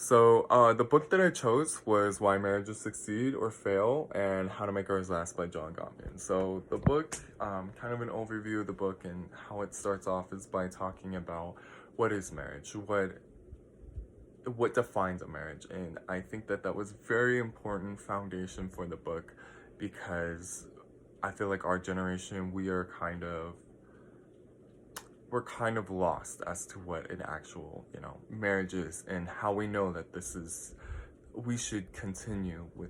The book that I chose was Why Marriages Succeed or Fail and How to Make Ours Last by John Gottman. So the book, kind of an overview of the book and how it starts off is by talking about what is marriage, what defines a marriage, and I think that that was very important foundation for the book because I feel like our generation we're kind of lost as to what an actual, marriage is and how we know that we should continue with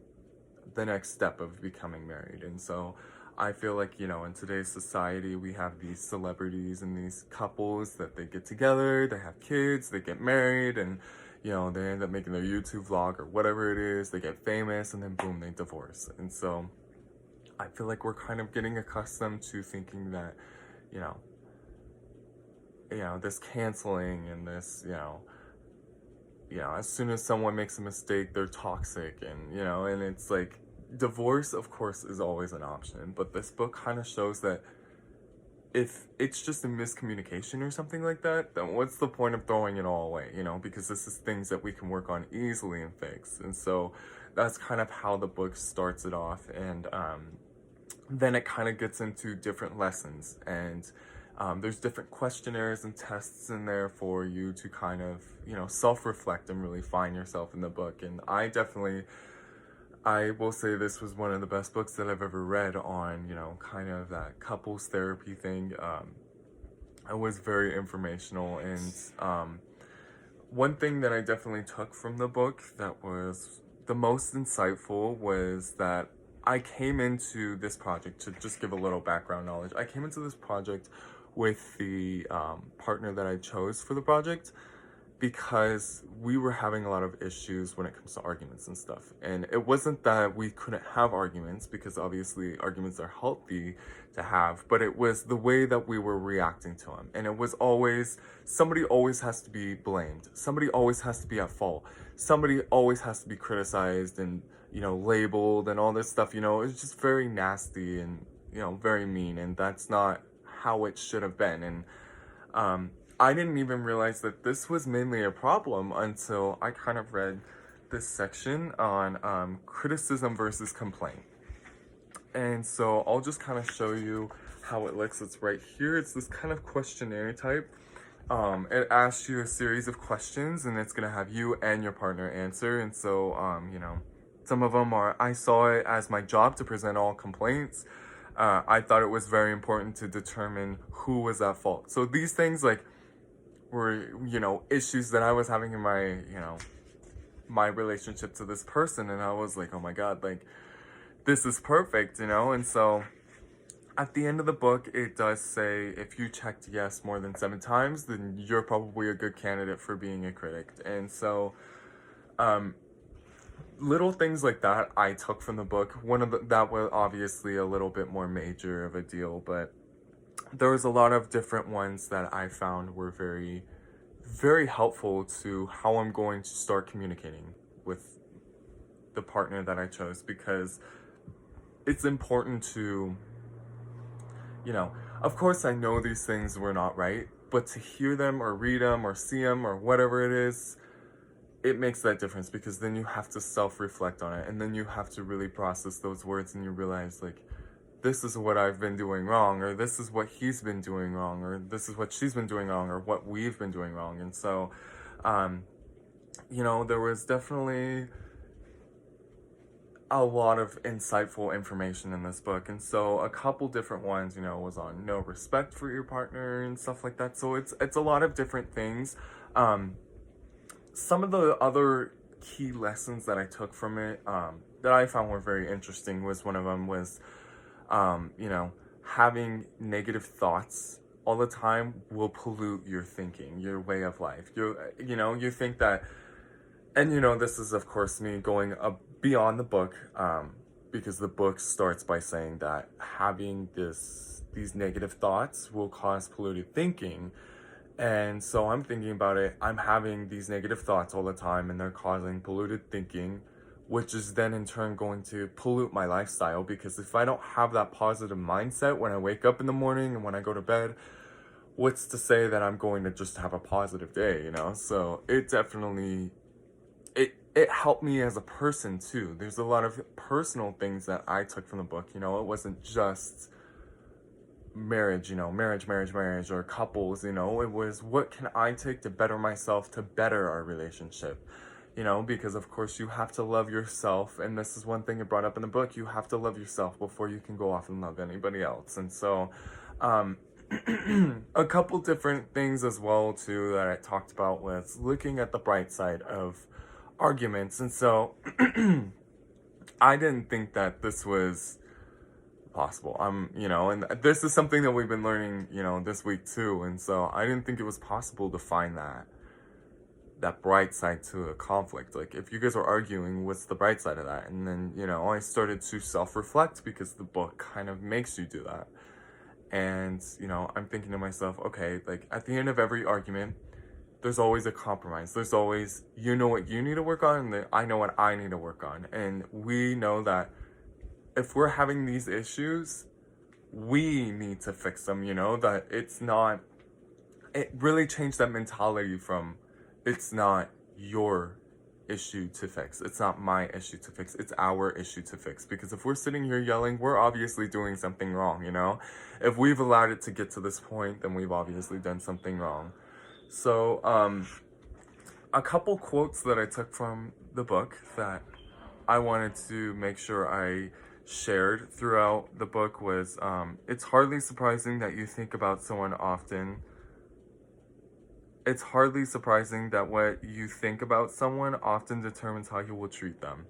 the next step of becoming married. And so I feel like, in today's society, we have these celebrities and these couples that they get together, they have kids, they get married, and, they end up making their YouTube vlog or whatever it is, they get famous, and then boom, they divorce. And so I feel like we're kind of getting accustomed to thinking that, you know, this canceling and this, as soon as someone makes a mistake, they're toxic, and and it's like divorce, of course, is always an option, but this book kind of shows that if it's just a miscommunication or something like that, then what's the point of throwing it all away, because this is things that we can work on easily and fix. And so that's kind of how the book starts it off, and then it kind of gets into different lessons, and there's different questionnaires and tests in there for you to kind of, self-reflect and really find yourself in the book. And I will say this was one of the best books that I've ever read on, kind of that couples therapy thing. It was very informational, and one thing that I definitely took from the book that was the most insightful was that I came into this project, to just give a little background knowledge, I came into this project with the partner that I chose for the project because we were having a lot of issues when it comes to arguments and stuff. And it wasn't that we couldn't have arguments, because obviously arguments are healthy to have, but it was the way that we were reacting to them. And it was always, somebody always has to be blamed. Somebody always has to be at fault. Somebody always has to be criticized and, labeled and all this stuff. It's just very nasty and, very mean. And that's not how it should have been. And I didn't even realize that this was mainly a problem until I kind of read this section on criticism versus complaint. And so I'll just kind of show you how it looks. It's right here. It's this kind of questionnaire type. It asks you a series of questions, and it's going to have you and your partner answer. And so, some of them are, I saw it as my job to present all complaints. I thought it was very important to determine who was at fault. So these things were, issues that I was having in my relationship to this person. And I was like, oh my God, this is perfect, And so at the end of the book, it does say if you checked yes more than 7 times, then you're probably a good candidate for being a critic. And so, little things like that I took from the book. That was obviously a little bit more major of a deal, but there was a lot of different ones that I found were very, very helpful to how I'm going to start communicating with the partner that I chose, because it's important to, of course I know these things were not right, but to hear them or read them or see them or whatever it is, it makes that difference, because then you have to self-reflect on it, and then you have to really process those words, and you realize this is what I've been doing wrong, or this is what he's been doing wrong, or this is what she's been doing wrong, or what we've been doing wrong. And so, there was definitely a lot of insightful information in this book. And so a couple different ones, was on no respect for your partner and stuff like that. So it's a lot of different things. Some of the other key lessons that I took from it, that I found were very interesting, was one of them was, having negative thoughts all the time will pollute your thinking, your way of life. You think that, and this is of course me going beyond the book, because the book starts by saying that having these negative thoughts will cause polluted thinking. And so I'm thinking about it, I'm having these negative thoughts all the time, and they're causing polluted thinking, which is then in turn going to pollute my lifestyle, because if I don't have that positive mindset when I wake up in the morning and when I go to bed, what's to say that I'm going to just have a positive day, So it definitely it helped me as a person too. There's a lot of personal things that I took from the book. You know, it wasn't just marriage, you know, marriage, or couples, you know, it was what can I take to better myself, to better our relationship, you know, because of course you have to love yourself. And this is one thing it brought up in the book. You have to love yourself before you can go off and love anybody else. And so, a couple different things as well too that I talked about was looking at the bright side of arguments. And so I didn't think that this was possible. You know, and this is something that we've been learning, you know, this week too. And so I didn't think it was possible to find that bright side to a conflict. Like, if you guys are arguing, what's the bright side of that? And then, you know, I started to self-reflect because the book kind of makes you do that. And, you know, I'm thinking to myself, okay, like at the end of every argument, there's always a compromise. There's always, you know what you need to work on, and then I know what I need to work on. And we know that if we're having these issues, we need to fix them, you know, that it's not, it really changed that mentality from, it's not your issue to fix. It's not my issue to fix. It's our issue to fix. Because if we're sitting here yelling, we're obviously doing something wrong, you know? If we've allowed it to get to this point, then we've obviously done something wrong. So, a couple quotes that I took from the book that I wanted to make sure I shared throughout the book was, it's hardly surprising that you think about someone often. It's hardly surprising that what you think about someone often determines how you will treat them.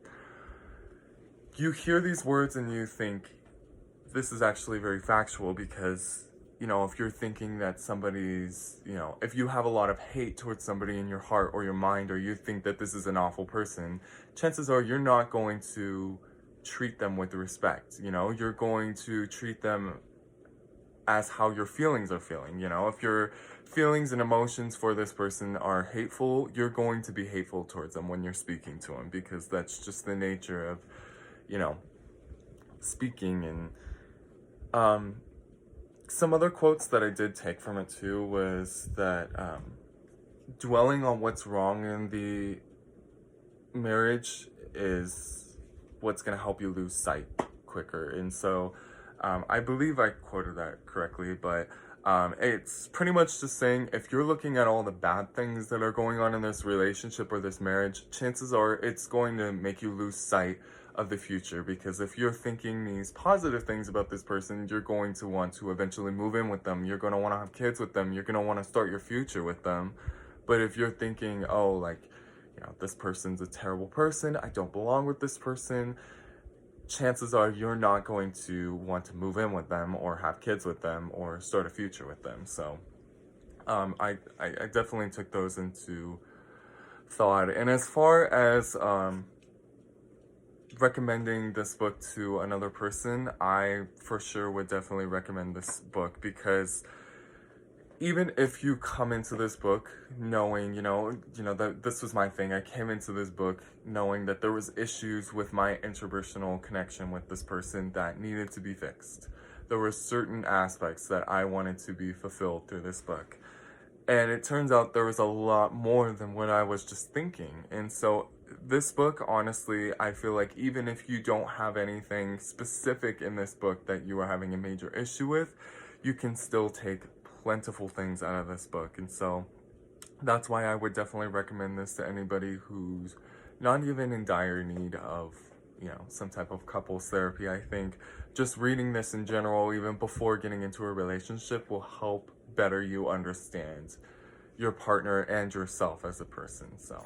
You hear these words and you think, this is actually very factual, because, you know, if you're thinking that somebody's, you know, if you have a lot of hate towards somebody in your heart or your mind, or you think that this is an awful person, chances are you're not going to treat them with respect. You know, you're going to treat them as how your feelings are feeling. You know, if your feelings and emotions for this person are hateful, you're going to be hateful towards them when you're speaking to them, because that's just the nature of, you know, speaking. And some other quotes that I did take from it too was that dwelling on what's wrong in the marriage is what's going to help you lose sight quicker. And so I believe I quoted that correctly, but it's pretty much just saying, if you're looking at all the bad things that are going on in this relationship or this marriage, chances are it's going to make you lose sight of the future. Because if you're thinking these positive things about this person, you're going to want to eventually move in with them. You're going to want to have kids with them. You're going to want to start your future with them. But if you're thinking, oh, like, you know, this person's a terrible person, I don't belong with this person, chances are you're not going to want to move in with them or have kids with them or start a future with them. So I definitely took those into thought. And as far as recommending this book to another person, I for sure would definitely recommend this book, because even if you come into this book knowing, you know that this was my thing. I came into this book knowing that there was issues with my interpersonal connection with this person that needed to be fixed. There were certain aspects that I wanted to be fulfilled through this book. And it turns out there was a lot more than what I was just thinking. And so this book, honestly, I feel like even if you don't have anything specific in this book that you are having a major issue with, you can still take plentiful things out of this book. And so that's why I would definitely recommend this to anybody who's not even in dire need of, you know, some type of couples therapy. I think just reading this in general, even before getting into a relationship, will help better you understand your partner and yourself as a person. So